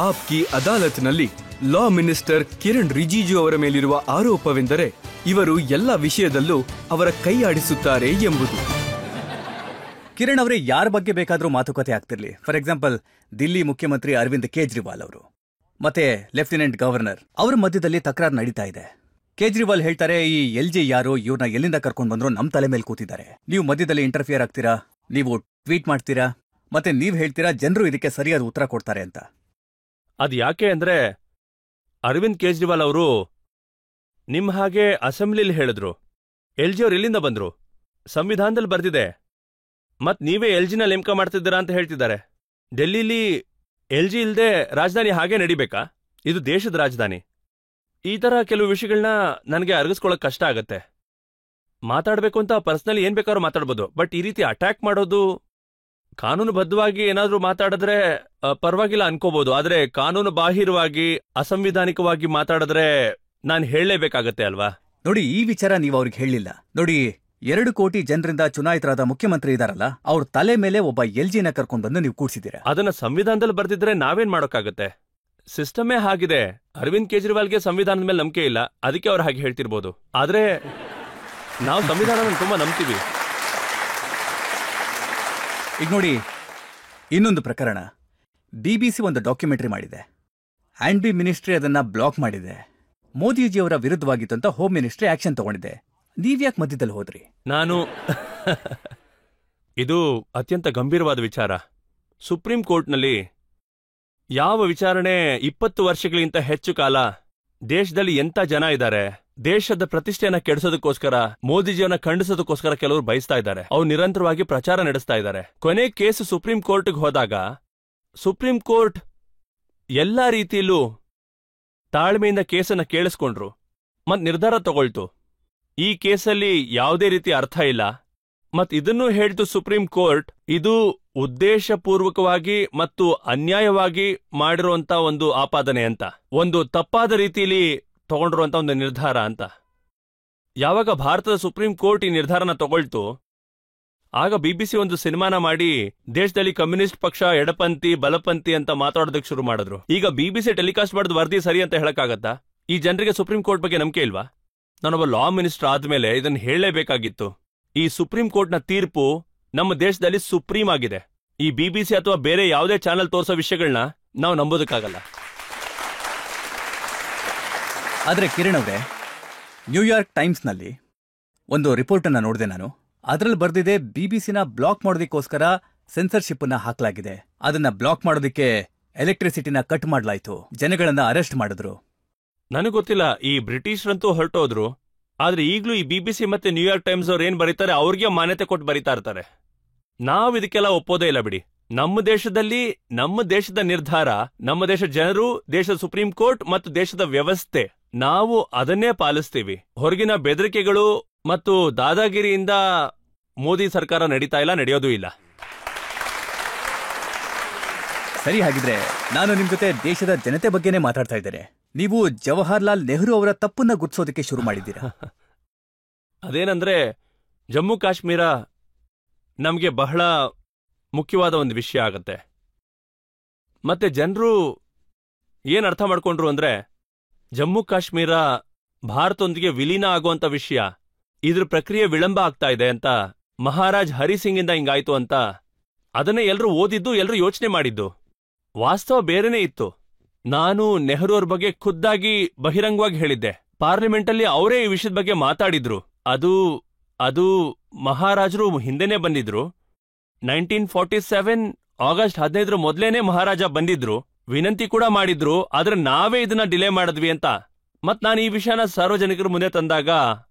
App ಕಿ ಅದಾಲತ್ನಲ್ಲಿ law minister Kiran Rijiju ಅವರ ಮೇಲಿರುವ ಆರೋಪವೆಂದರೆ ಇವರು ಎಲ್ಲ ವಿಷಯದಲ್ಲೂ ಅವರ ಕೈ ಆಡಿಸುತ್ತಾರೆ ಎಂಬುದು. ಕಿರಣ್ ಅವರೇ ಯಾರ ಬಗ್ಗೆ ಬೇಕಾದರೂ ಮಾತುಕತೆ ಆಗ್ತಿರ್ಲಿ, ಫಾರ್ ಎಕ್ಸಾಂಪಲ್ ದಿಲ್ಲಿ ಮುಖ್ಯಮಂತ್ರಿ ಅರವಿಂದ್ ಕೇಜ್ರಿವಾಲ್ ಅವರು ಮತ್ತೆ ಲೆಫ್ಟಿನೆಂಟ್ ಗವರ್ನರ್ ಅವರ ಮಧ್ಯದಲ್ಲಿ ತಕರಾರು ನಡೀತಾ ಇದೆ. ಕೇಜ್ರಿವಾಲ್ ಹೇಳ್ತಾರೆ, ಈ LG ಯಾರು, ಇವ್ರನ್ನ ಎಲ್ಲಿಂದ ಕರ್ಕೊಂಡು ಬಂದ್ರು, ನಮ್ ತಲೆ ಮೇಲೆ ಕೂತಿದ್ದಾರೆ, ನೀವು ಮಧ್ಯದಲ್ಲಿ ಇಂಟರ್ಫಿಯರ್ ಆಗ್ತೀರಾ, ನೀವು ಟ್ವೀಟ್ ಮಾಡ್ತೀರಾ, ಮತ್ತೆ ನೀವ್ ಹೇಳ್ತೀರಾ ಜನರು ಇದಕ್ಕೆ ಸರಿಯಾದ ಉತ್ತರ ಕೊಡ್ತಾರೆ ಅಂತ. ಅದ್ ಯಾಕೆ ಅಂದ್ರೆ ಅರವಿಂದ್ ಕೇಜ್ರಿವಾಲ್ ಅವರು ನಿಮ್ ಹಾಗೆ ಅಸೆಂಬ್ಲಿಲಿ ಹೇಳಿದ್ರು, LG ಅವ್ರು ಎಲ್ಲಿಂದ ಬಂದ್ರು, ಸಂವಿಧಾನದಲ್ಲಿ ಬರ್ದಿದೆ, ಮತ್ ನೀವೇ LGನ ನೇಮಕ ಮಾಡ್ತಿದ್ದೀರಾ ಅಂತ ಹೇಳ್ತಿದ್ದಾರೆ. ಡೆಲ್ಲಿಲಿ LG ಇಲ್ದೆ ರಾಜಧಾನಿ ಹಾಗೆ ನಡಿಬೇಕಾ? ಇದು ದೇಶದ ರಾಜಧಾನಿ. ಈ ತರ ಕೆಲವು ವಿಷಯಗಳನ್ನ ನನಗೆ ಅರಗಿಸ್ಕೊಳ್ಳೋಕೆ ಕಷ್ಟ ಆಗತ್ತೆ. ಮಾತಾಡ್ಬೇಕು ಅಂತ ಪರ್ಸನಲಿ ಏನ್ ಬೇಕಾದ್ರೂ ಮಾತಾಡ್ಬೋದು, ಬಟ್ ಈ ರೀತಿ ಅಟ್ಯಾಕ್ ಮಾಡೋದು, ಕಾನೂನುಬದ್ಧವಾಗಿ ಏನಾದ್ರೂ ಮಾತಾಡಿದ್ರೆ ಪರವಾಗಿಲ್ಲ ಅನ್ಕೋಬಹುದು, ಆದ್ರೆ ಕಾನೂನು ಬಾಹಿರವಾಗಿ ಅಸಂವಿಧಾನಿಕವಾಗಿ ಮಾತಾಡಿದ್ರೆ ನಾನು ಹೇಳಲೇಬೇಕಾಗತ್ತೆ ಅಲ್ವಾ? ನೋಡಿ, ಈ ವಿಚಾರ ನೀವು ಅವ್ರಿಗೆ ಹೇಳಿಲ್ಲ. ನೋಡಿ, 2 ಕೋಟಿ ಜನರಿಂದ ಚುನಾಯಿತರಾದ ಮುಖ್ಯಮಂತ್ರಿ ಇದಾರಲ್ಲ, ಅವ್ರ ತಲೆ ಮೇಲೆ ಒಬ್ಬ LGನ ಕರ್ಕೊಂಡು ಬಂದು ನೀವು ಕೂಡ್ಸಿದ್ದೀರಾ. ಅದನ್ನ ಸಂವಿಧಾನದಲ್ಲಿ ಬರ್ದಿದ್ರೆ ನಾವೇನ್ ಮಾಡೋಕ್ಕಾಗತ್ತೆ? ಸಿಸ್ಟಮೇ ಹಾಗಿದೆ. ಅರವಿಂದ್ ಕೇಜ್ರಿವಾಲ್ಗೆ ಸಂವಿಧಾನದ ಮೇಲೆ ನಂಬಿಕೆ ಇಲ್ಲ, ಅದಕ್ಕೆ ಅವ್ರು ಹಾಗೆ ಹೇಳ್ತಿರ್ಬೋದು. ಆದ್ರೆ ನಾವು ಸಂವಿಧಾನನ ತುಂಬಾ ನಂಬ್ತೀವಿ. ಈಗ ನೋಡಿ, ಇನ್ನೊಂದು ಪ್ರಕರಣ. BBC ಒಂದು ಡಾಕ್ಯುಮೆಂಟರಿ ಮಾಡಿದೆ, ಆಂಡ್ ಬಿ ಮಿನಿಸ್ಟ್ರಿ ಅದನ್ನ ಬ್ಲಾಕ್ ಮಾಡಿದೆ. ಮೋದಿಜಿಯವರ ವಿರುದ್ಧವಾಗಿತ್ತು ಅಂತ ಹೋಮ್ ಮಿನಿಸ್ಟ್ರಿ ಆಕ್ಷನ್ ತಗೊಂಡಿದೆ. ನೀವ್ಯಾಕೆ ಮಧ್ಯದಲ್ಲಿ ಹೋದ್ರಿ? ಇದು ಅತ್ಯಂತ ಗಂಭೀರವಾದ ವಿಚಾರ. ಸುಪ್ರೀಂ ಕೋರ್ಟ್ನಲ್ಲಿ ಯಾವ ವಿಚಾರಣೆ 20 ವರ್ಷಗಳಿಗಿಂತ ಹೆಚ್ಚು ಕಾಲ ದೇಶದಲ್ಲಿ ಎಂತ ಜನ ಇದ್ದಾರೆ, ದೇಶದ ಪ್ರತಿಷ್ಠೆಯನ್ನ ಕೆಡಿಸೋದಕ್ಕೋಸ್ಕರ, ಮೋದಿಜಿಯವನ್ನ ಖಂಡಿಸೋದಕ್ಕೋಸ್ಕರ ಕೆಲವರು ಬಯಸ್ತಾ ಇದ್ದಾರೆ. ಅವ್ರು ನಿರಂತರವಾಗಿ ಪ್ರಚಾರ ನಡೆಸ್ತಾ ಇದ್ದಾರೆ. ಕೊನೆ ಕೇಸು ಸುಪ್ರೀಂ ಕೋರ್ಟ್ಗೆ ಹೋದಾಗ ಸುಪ್ರೀಂ ಕೋರ್ಟ್ ಎಲ್ಲಾ ರೀತಿಯಲ್ಲೂ ತಾಳ್ಮೆಯಿಂದ ಕೇಸನ್ನ ಕೇಳಿಸ್ಕೊಂಡ್ರು ಮತ್ ನಿರ್ಧಾರ ತಗೊಳ್ತು. ಈ ಕೇಸಲ್ಲಿ ಯಾವುದೇ ರೀತಿ ಅರ್ಥ ಇಲ್ಲ. ಮತ್ ಇದನ್ನು ಹೇಳ್ತು ಸುಪ್ರೀಂ ಕೋರ್ಟ್, ಇದು ಉದ್ದೇಶಪೂರ್ವಕವಾಗಿ ಮತ್ತು ಅನ್ಯಾಯವಾಗಿ ಮಾಡಿರುವಂತ ಒಂದು ಆಪಾದನೆ ಅಂತ, ಒಂದು ತಪ್ಪಾದ ರೀತಿಯಲ್ಲಿ ತಗೊಂಡಿರುವಂತ ಒಂದು ನಿರ್ಧಾರ ಅಂತ. ಯಾವಾಗ ಭಾರತದ ಸುಪ್ರೀಂ ಕೋರ್ಟ್ ಈ ನಿರ್ಧಾರನ ತಗೊಳ್ತು, ಆಗ BBC ಒಂದು ಸಿನಿಮಾನ ಮಾಡಿ ದೇಶದಲ್ಲಿ ಕಮ್ಯುನಿಸ್ಟ್ ಪಕ್ಷ ಎಡಪಂಥಿ ಬಲಪಂಥಿ ಅಂತ ಮಾತಾಡೋದಕ್ಕೆ ಶುರು ಮಾಡಿದ್ರು. ಈಗ BBC ಟೆಲಿಕಾಸ್ಟ್ ಮಾಡಿದ ವರದಿ ಸರಿ ಅಂತ ಹೇಳಕ್ಕಾಗತ್ತಾ? ಈ ಜನರಿಗೆ ಸುಪ್ರೀಂ ಕೋರ್ಟ್ ಬಗ್ಗೆ ನಂಬಿಕೆ ಇಲ್ವಾ? ನಾನೊಬ್ಬ ಲಾ ಮಿನಿಸ್ಟರ್ ಆದ್ಮೇಲೆ ಇದನ್ನು ಹೇಳಲೇಬೇಕಾಗಿತ್ತು. ಈ ಸುಪ್ರೀಂ ಕೋರ್ಟ್ನ ತೀರ್ಪು ನಮ್ಮ ದೇಶದಲ್ಲಿ ಸುಪ್ರೀಂ ಆಗಿದೆ. ಈ BBC ಅಥವಾ ಬೇರೆ ಯಾವುದೇ ಚಾನೆಲ್ ತೋರಿಸೋ ವಿಷಯಗಳನ್ನ ನಾವು ನಂಬೋದಕ್ಕಾಗಲ್ಲ. ಆದ್ರೆ ಕಿರಣ್ ಅವರೇ, ನ್ಯೂಯಾರ್ಕ್ ಟೈಮ್ಸ್ನಲ್ಲಿ ಒಂದು ರಿಪೋರ್ಟ್ ಅನ್ನ ನೋಡಿದೆ ನಾನು. ಅದರಲ್ಲಿ ಬರ್ದಿದೆ, BBCನ ಬ್ಲಾಕ್ ಮಾಡೋದಕ್ಕೋಸ್ಕರ ಸೆನ್ಸರ್ಶಿಪ್ ಅನ್ನ ಹಾಕಲಾಗಿದೆ. ಅದನ್ನ ಬ್ಲಾಕ್ ಮಾಡೋದಕ್ಕೆ ಎಲೆಕ್ಟ್ರಿಸಿಟಿನ ಕಟ್ ಮಾಡಲಾಯ್ತು, ಜನಗಳನ್ನ ಅರೆಸ್ಟ್ ಮಾಡಿದ್ರು. ನನಗೆ ಗೊತ್ತಿಲ್ಲ, ಈ ಬ್ರಿಟಿಷರಂತೂ ಹೊರಟೋದ್ರು. ಆದ್ರೆ ಈಗ್ಲೂ ಈ BBC ಮತ್ತೆ ನ್ಯೂಯಾರ್ಕ್ ಟೈಮ್ಸ್ ಅವ್ರು ಏನ್ ಬರೀತಾರೆ ಅವ್ರಿಗೆ ಮಾನ್ಯತೆ ಕೊಟ್ಟು ಬರೀತಾ ಇರ್ತಾರೆ. ನಾವ್ ಇದಕ್ಕೆಲ್ಲ ಒಪ್ಪೋದೇ ಇಲ್ಲ ಬಿಡಿ. ನಮ್ಮ ದೇಶದಲ್ಲಿ ನಮ್ಮ ದೇಶದ ನಿರ್ಧಾರ, ನಮ್ಮ ದೇಶದ ಜನರು, ದೇಶದ ಸುಪ್ರೀಂ ಕೋರ್ಟ್ ಮತ್ತು ದೇಶದ ವ್ಯವಸ್ಥೆ, ನಾವು ಅದನ್ನೇ ಪಾಲಿಸ್ತೀವಿ. ಹೊರಗಿನ ಬೆದರಿಕೆಗಳು ಮತ್ತು ದಾದಾಗಿರಿಯಿಂದ ಮೋದಿ ಸರ್ಕಾರ ನಡೀತಾ ಇಲ್ಲ, ನಡೆಯೋದೂ ಇಲ್ಲ. ಸರಿ, ಹಾಗಿದ್ರೆ ನಾನು ನಿಮ್ ಜೊತೆ ದೇಶದ ಜನತೆ ಬಗ್ಗೆನೇ ಮಾತಾಡ್ತಾ ಇದ್ದೇನೆ. ನೀವು ಜವಾಹರ್ಲಾಲ್ ನೆಹರು ಅವರ ತಪ್ಪನ್ನ ಗುರ್ತಿಸೋದಕ್ಕೆ ಶುರು ಮಾಡಿದ್ದೀರಾ. ಅದೇನಂದ್ರೆ, ಜಮ್ಮು ಕಾಶ್ಮೀರ ನಮಗೆ ಬಹಳ ಮುಖ್ಯವಾದ ಒಂದು ವಿಷಯ ಆಗತ್ತೆ. ಮತ್ತೆ ಜನರು ಏನ್ ಅರ್ಥ ಮಾಡ್ಕೊಂಡ್ರು ಅಂದ್ರೆ, ಜಮ್ಮು ಕಾಶ್ಮೀರ ಭಾರತದೊಂದಿಗೆ ವಿಲೀನ ಆಗುವಂತ ವಿಷಯ, ಇದ್ರ ಪ್ರಕ್ರಿಯೆ ವಿಳಂಬ ಆಗ್ತಾ ಇದೆ ಅಂತ ಮಹಾರಾಜ್ ಹರಿಸಿಂಗ್ ಇಂದ ಹಿಂಗಾಯ್ತು ಅಂತ ಅದನ್ನೇ ಎಲ್ರೂ ಓದಿದ್ದು, ಎಲ್ರೂ ಯೋಚನೆ ಮಾಡಿದ್ದು. ವಾಸ್ತವ ಬೇರೆನೇ ಇತ್ತು. ನಾನು ನೆಹರು ಅವ್ರ ಬಗ್ಗೆ ಖುದ್ದಾಗಿ ಬಹಿರಂಗವಾಗಿ ಹೇಳಿದ್ದೆ. ಪಾರ್ಲಿಮೆಂಟಲ್ಲಿ ಅವರೇ ಈ ವಿಷಯದ ಬಗ್ಗೆ ಮಾತಾಡಿದ್ರು. ಅದು ಮಹಾರಾಜರು ಹಿಂದೆನೇ ಬಂದಿದ್ರು. 1947 ಆಗಸ್ಟ್ 15 ಮೊದಲೇನೆ ಮಹಾರಾಜ ಬಂದಿದ್ರು, ವಿನಂತಿ ಕೂಡ ಮಾಡಿದ್ರು. ಆದ್ರೆ ನಾವೇ ಇದನ್ನ ಡಿಲೇ ಮಾಡಿದ್ವಿ ಅಂತ. ಮತ್ ನಾನು ಈ ವಿಷಯನ ಸಾರ್ವಜನಿಕರ ಮುಂದೆ ತಂದಾಗ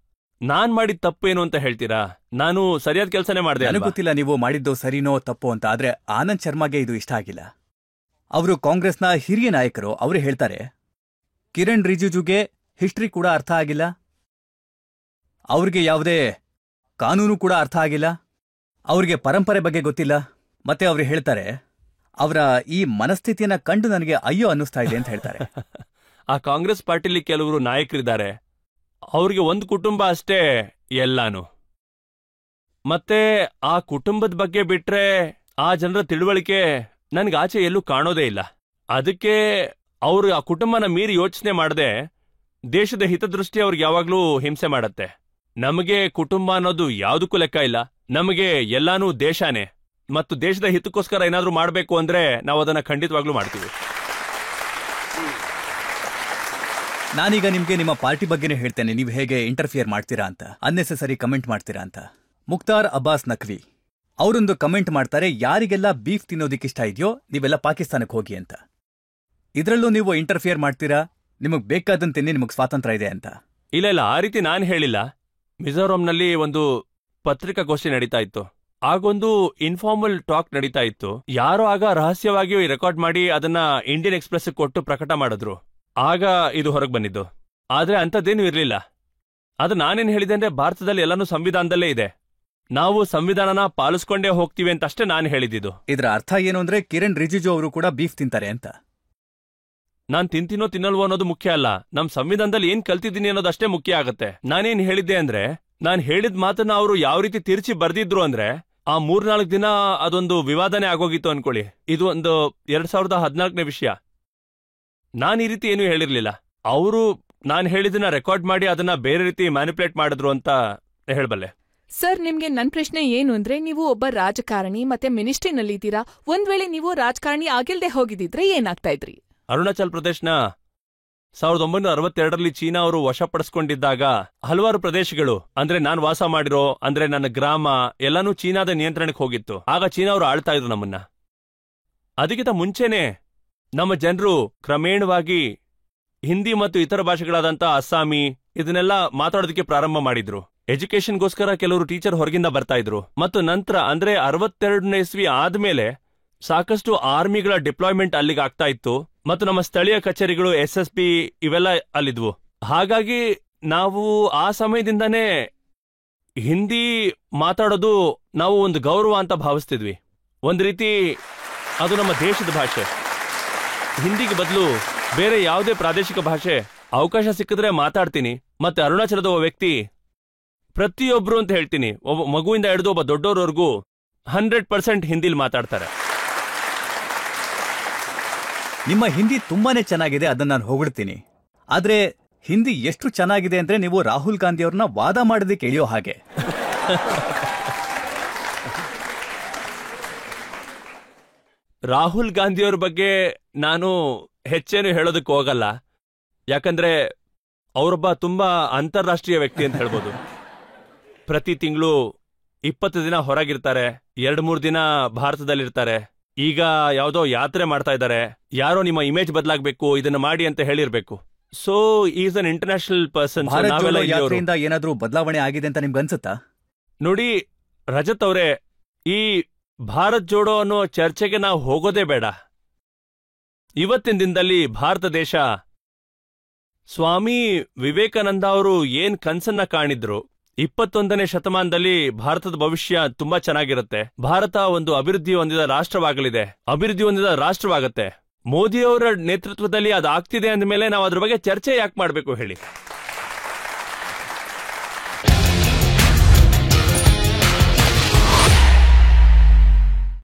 ನಾನ್ ಮಾಡಿದ ತಪ್ಪೇನು ಅಂತ ಹೇಳ್ತೀರಾ? ನಾನು ಸರಿಯಾದ ಕೆಲಸನೇ ಮಾಡಿದೆ. ನನಗೆ ಗೊತ್ತಿಲ್ಲ ನೀವು ಮಾಡಿದ್ದು ಸರಿನೋ ತಪ್ಪೋ ಅಂತ, ಆದ್ರೆ ಆನಂದ್ ಶರ್ಮಾಗೆ ಇದು ಇಷ್ಟ ಆಗಿಲ್ಲ. ಅವರು ಕಾಂಗ್ರೆಸ್ನ ಹಿರಿಯ ನಾಯಕರು. ಅವರು ಹೇಳ್ತಾರೆ, ಕಿರಣ್ ರಿಜಿಜುಗೆ ಹಿಸ್ಟ್ರಿ ಕೂಡ ಅರ್ಥ ಆಗಿಲ್ಲ, ಅವ್ರಿಗೆ ಯಾವುದೇ ಕಾನೂನು ಕೂಡ ಅರ್ಥ ಆಗಿಲ್ಲ, ಅವ್ರಿಗೆ ಪರಂಪರೆ ಬಗ್ಗೆ ಗೊತ್ತಿಲ್ಲ. ಮತ್ತೆ ಅವ್ರು ಹೇಳ್ತಾರೆ, ಅವರ ಈ ಮನಸ್ಥಿತಿಯನ್ನ ಕಂಡು ನನಗೆ ಅಯ್ಯೋ ಅನ್ನಿಸ್ತಾ ಇದೆ ಅಂತ ಹೇಳ್ತಾರೆ. ಆ ಕಾಂಗ್ರೆಸ್ ಪಾರ್ಟಿಲಿ ಕೆಲವರು ನಾಯಕರಿದ್ದಾರೆ, ಅವ್ರಿಗೆ ಒಂದು ಕುಟುಂಬ ಅಷ್ಟೇ ಎಲ್ಲಾನು. ಮತ್ತೆ ಆ ಕುಟುಂಬದ ಬಗ್ಗೆ ಬಿಟ್ರೆ ಆ ಜನರ ತಿಳುವಳಿಕೆ ನನ್ಗೆ ಆಚೆ ಎಲ್ಲೂ ಕಾಣೋದೇ ಇಲ್ಲ. ಅದಕ್ಕೆ ಅವರು ಆ ಕುಟುಂಬನ ಮೀರಿ ಯೋಚನೆ ಮಾಡದೆ ದೇಶದ ಹಿತದೃಷ್ಟಿ ಅವ್ರಿಗೆ ಯಾವಾಗ್ಲೂ ಹಿಂಸೆ ಮಾಡತ್ತೆ. ನಮಗೆ ಕುಟುಂಬ ಅನ್ನೋದು ಯಾವುದಕ್ಕೂ ಲೆಕ್ಕ ಇಲ್ಲ. ನಮಗೆ ಎಲ್ಲಾನು ದೇಶನೇ, ಮತ್ತು ದೇಶದ ಹಿತಕ್ಕೋಸ್ಕರ ಏನಾದ್ರೂ ಮಾಡಬೇಕು ಅಂದ್ರೆ ನಾವು ಅದನ್ನ ಖಂಡಿತವಾಗ್ಲೂ ಮಾಡ್ತೀವಿ. ನಾನೀಗ ನಿಮ್ಗೆ ನಿಮ್ಮ ಪಾರ್ಟಿ ಬಗ್ಗೆನೇ ಹೇಳ್ತೇನೆ, ನೀವು ಹೇಗೆ ಇಂಟರ್ಫಿಯರ್ ಮಾಡ್ತೀರಾ ಅಂತ, ಅನ್ನೆಸೆಸರಿ ಕಮೆಂಟ್ ಮಾಡ್ತೀರಾ ಅಂತ. ಮುಖ್ತಾರ್ ಅಬ್ಬಾಸ್ ನಖ್ವಿ ಅವರೊಂದು ಕಮೆಂಟ್ ಮಾಡ್ತಾರೆ, ಯಾರಿಗೆಲ್ಲ ಬೀಫ್ ತಿನ್ನೋದಿಕ್ಕಿಷ್ಟ ಇದೆಯೋ ನೀವೆಲ್ಲ ಪಾಕಿಸ್ತಾನಕ್ಕೆ ಹೋಗಿ ಅಂತ. ಇದರಲ್ಲೂ ನೀವು ಇಂಟರ್ಫಿಯರ್ ಮಾಡ್ತೀರಾ? ನಿಮಗ್ ಬೇಕಾದಂತೆನ್ನೇ ನಿಮಗ್ ಸ್ವಾತಂತ್ರ್ಯ ಇದೆ ಅಂತ. ಇಲ್ಲ, ಆ ರೀತಿ ನಾನು ಹೇಳಿಲ್ಲ. ಮಿಜೋರಾಂನಲ್ಲಿ ಒಂದು ಪತ್ರಿಕಾಗೋಷ್ಠಿ ನಡೀತಾ ಇತ್ತು. ಆಗೊಂದು ಇನ್ಫಾರ್ಮಲ್ ಟಾಕ್ ನಡೀತಾ ಇತ್ತು. ಯಾರೋ ಆಗ ರಹಸ್ಯವಾಗಿ ರೆಕಾರ್ಡ್ ಮಾಡಿ ಅದನ್ನ ಇಂಡಿಯನ್ ಎಕ್ಸ್‌ಪ್ರೆಸ್ ಕೊಟ್ಟು ಪ್ರಕಟ ಮಾಡಿದ್ರು. ಆಗ ಇದು ಹೊರಗೆ ಬಂದಿದ್ದು. ಆದ್ರೆ ಅಂಥದ್ದೇನೂ ಇರಲಿಲ್ಲ. ಅದು ನಾನೇನು ಹೇಳಿದೆ ಅಂದ್ರೆ, ಭಾರತದಲ್ಲಿ ಎಲ್ಲಾನು ಸಂವಿಧಾನದಲ್ಲೇ ಇದೆ, ನಾವು ಸಂವಿಧಾನನ ಪಾಲಿಸ್ಕೊಂಡೇ ಹೋಗ್ತೀವಿ ಅಂತ ಅಷ್ಟೇ ನಾನು ಹೇಳಿದ್ದು. ಇದರ ಅರ್ಥ ಏನು ಅಂದ್ರೆ ಕಿರಣ್ ರಿಜಿಜು ಅವರು ಕೂಡ ಬೀಫ್ ತಿಂತಾರೆ ಅಂತ. ನಾನ್ ತಿಂತೀನೋ ತಿನ್ನಲ್ವೋ ಅನ್ನೋದು ಮುಖ್ಯ ಅಲ್ಲ, ನಮ್ ಸಂವಿಧಾನದಲ್ಲಿ ಏನ್ ಕಲ್ತಿದ್ದೀನಿ ಅನ್ನೋದಷ್ಟೇ ಮುಖ್ಯ ಆಗತ್ತೆ. ನಾನೇನ್ ಹೇಳಿದ್ದೆ ಅಂದ್ರೆ, ನಾನ್ ಹೇಳಿದ ಮಾತನ್ನ ಅವರು ಯಾವ ರೀತಿ ತಿರ್ಚಿ ಬರ್ದಿದ್ರು ಅಂದ್ರೆ, ಆ 3-4 ದಿನ ಅದೊಂದು ವಿವಾದನೆ ಆಗೋಗಿತ್ತು ಅನ್ಕೊಳ್ಳಿ. ಇದು ಒಂದು 2014ನೇ ವಿಷಯ. ನಾನ್ ಈ ರೀತಿ ಏನೂ ಹೇಳಿರ್ಲಿಲ್ಲ. ಅವರು ನಾನ್ ಹೇಳಿದನ್ನ ರೆಕಾರ್ಡ್ ಮಾಡಿ ಅದನ್ನ ಬೇರೆ ರೀತಿ ಮ್ಯಾನಿಪುಲೇಟ್ ಮಾಡಿದ್ರು ಅಂತ ಹೇಳಬಲ್ಲೆ. ಸರ್, ನಿಮ್ಗೆ ನನ್ ಪ್ರಶ್ನೆ ಏನು ಅಂದ್ರೆ, ನೀವು ಒಬ್ಬ ರಾಜಕಾರಣಿ ಮತ್ತೆ ಮಿನಿಸ್ಟ್ರಿನಲ್ಲಿದ್ದೀರಾ. ಒಂದ್ ವೇಳೆ ನೀವು ರಾಜಕಾರಣಿ ಆಗಿಲ್ದೆ ಹೋಗಿದ್ದಿದ್ರೆ ಏನಾಗ್ತಾ ಇದ್ರಿ? ಅರುಣಾಚಲ್ ಪ್ರದೇಶನ 1962ರಲ್ಲಿ ಚೀನಾ ಅವರು ವಶಪಡಿಸ್ಕೊಂಡಿದ್ದಾಗ ಹಲವಾರು ಪ್ರದೇಶಗಳು, ಅಂದ್ರೆ ನಾನ್ ವಾಸ ಮಾಡಿರೋ, ಅಂದ್ರೆ ನನ್ನ ಗ್ರಾಮ ಎಲ್ಲಾನು ಚೀನಾದ ನಿಯಂತ್ರಣಕ್ಕೆ ಹೋಗಿತ್ತು. ಆಗ ಚೀನಾ ಅವರು ಆಳ್ತಾ ಇದ್ರು ನಮ್ಮನ್ನ. ಅದಕ್ಕಿಂತ ಮುಂಚೆನೆ ನಮ್ಮ ಜನರು ಕ್ರಮೇಣವಾಗಿ ಹಿಂದಿ ಮತ್ತು ಇತರ ಭಾಷೆಗಳಾದಂತ ಅಸ್ಸಾಮಿ ಇದನ್ನೆಲ್ಲ ಮಾತಾಡೋದಕ್ಕೆ ಪ್ರಾರಂಭ ಮಾಡಿದ್ರು. ಎಜುಕೇಶನ್ಗೋಸ್ಕರ ಕೆಲವರು ಟೀಚರ್ ಹೊರಗಿಂದ ಬರ್ತಾ ಇದ್ರು. ಮತ್ತು ನಂತರ ಅಂದ್ರೆ 62ನೇ ಇಸ್ವಿ ಆದ್ಮೇಲೆ ಸಾಕಷ್ಟು ಆರ್ಮಿಗಳ ಡಿಪ್ಲಾಯ್ಮೆಂಟ್ ಅಲ್ಲಿಗೆ ಆಗ್ತಾ ಇತ್ತು. ಮತ್ತು ನಮ್ಮ ಸ್ಥಳೀಯ ಕಚೇರಿಗಳು SSB ಇವೆಲ್ಲ ಅಲ್ಲಿದ್ವು. ಹಾಗಾಗಿ ನಾವು ಆ ಸಮಯದಿಂದಾನೇ ಹಿಂದಿ ಮಾತಾಡೋದು ನಾವು ಒಂದು ಗೌರವ ಅಂತ ಭಾವಿಸ್ತಿದ್ವಿ. ಒಂದ್ ರೀತಿ ಅದು ನಮ್ಮ ದೇಶದ ಭಾಷೆ. ಹಿಂದಿಗೆ ಬದಲು ಬೇರೆ ಯಾವುದೇ ಪ್ರಾದೇಶಿಕ ಭಾಷೆ ಅವಕಾಶ ಸಿಕ್ಕಿದ್ರೆ ಮಾತಾಡ್ತೀನಿ. ಮತ್ತೆ ಅರುಣಾಚಲದ ಒಬ್ಬ ವ್ಯಕ್ತಿ ಪ್ರತಿಯೊಬ್ರು ಅಂತ ಹೇಳ್ತೀನಿ, ಒಬ್ಬ ಮಗುವಿಂದ ಹಿಡಿದು ಒಬ್ಬ ದೊಡ್ಡೋರ್ವರೆಗೂ 100% ಹಿಂದಿಲಿ ಮಾತಾಡ್ತಾರೆ. ನಿಮ್ಮ ಹಿಂದಿ ತುಂಬಾನೇ ಚೆನ್ನಾಗಿದೆ, ಅದನ್ನ ನಾನು ಹೊಗಳ್ತೀನಿ. ಆದ್ರೆ ಹಿಂದಿ ಎಷ್ಟು ಚೆನ್ನಾಗಿದೆ ಅಂದ್ರೆ ನೀವು ರಾಹುಲ್ ಗಾಂಧಿ ಅವ್ರನ್ನ ವಾದ ಮಾಡೋದಕ್ಕೆ ಎಳೆಯೋ ಹಾಗೆ. ರಾಹುಲ್ ಗಾಂಧಿಯವ್ರ ಬಗ್ಗೆ ನಾನು ಹೆಚ್ಚೇನು ಹೇಳೋದಕ್ಕೆ ಹೋಗಲ್ಲ. ಯಾಕಂದ್ರೆ ಅವರೊಬ್ಬ ತುಂಬಾ ಅಂತಾರಾಷ್ಟ್ರೀಯ ವ್ಯಕ್ತಿ ಅಂತ ಹೇಳ್ಬೋದು. ಪ್ರತಿ ತಿಂಗಳು 20 ದಿನ ಹೊರಗಿರ್ತಾರೆ, 2-3 ದಿನ ಭಾರತದಲ್ಲಿರ್ತಾರೆ. ಈಗ ಯಾವುದೋ ಯಾತ್ರೆ ಮಾಡ್ತಾ ಇದ್ದಾರೆ. ಯಾರೋ ನಿಮ್ಮ ಇಮೇಜ್ ಬದಲಾಗಬೇಕು, ಇದನ್ನ ಮಾಡಿ ಅಂತ ಹೇಳಿರ್ಬೇಕು. So is an international person. ಯಾತ್ರೆಯಿಂದ ಏನಾದ್ರೂ ಬದಲಾವಣೆ ಆಗಿದೆ ಅಂತ ನಿಮ್ಗೆ ಅನ್ಸುತ್ತಾ? ನೋಡಿ ರಜತ್ ಅವರೇ, ಈ ಭಾರತ್ ಜೋಡೋ ಅನ್ನೋ ಚರ್ಚೆಗೆ ನಾವು ಹೋಗೋದೇ ಬೇಡ. ಇವತ್ತಿನ ದಿನದಲ್ಲಿ ಭಾರತ ದೇಶ ಸ್ವಾಮಿ ವಿವೇಕಾನಂದ ಅವರು ಏನ್ ಕನ್ಸನ್ನ ಕಾಣಿದ್ರು, 21ನೇ ಶತಮಾನದಲ್ಲಿ ಭಾರತದ ಭವಿಷ್ಯ ತುಂಬಾ ಚೆನ್ನಾಗಿರುತ್ತೆ. ಭಾರತ ಒಂದು ಅಭಿವೃದ್ಧಿ ಹೊಂದಿದ ರಾಷ್ಟ್ರವಾಗಲಿದೆ, ಅಭಿವೃದ್ಧಿ ಹೊಂದಿದ ರಾಷ್ಟ್ರವಾಗತ್ತೆ. ಮೋದಿಯವರ ನೇತೃತ್ವದಲ್ಲಿ ಅದಾಗ್ತಿದೆ ಅಂದಮೇಲೆ ನಾವು ಅದ್ರ ಬಗ್ಗೆ ಚರ್ಚೆ ಯಾಕೆ ಮಾಡಬೇಕು ಹೇಳಿ?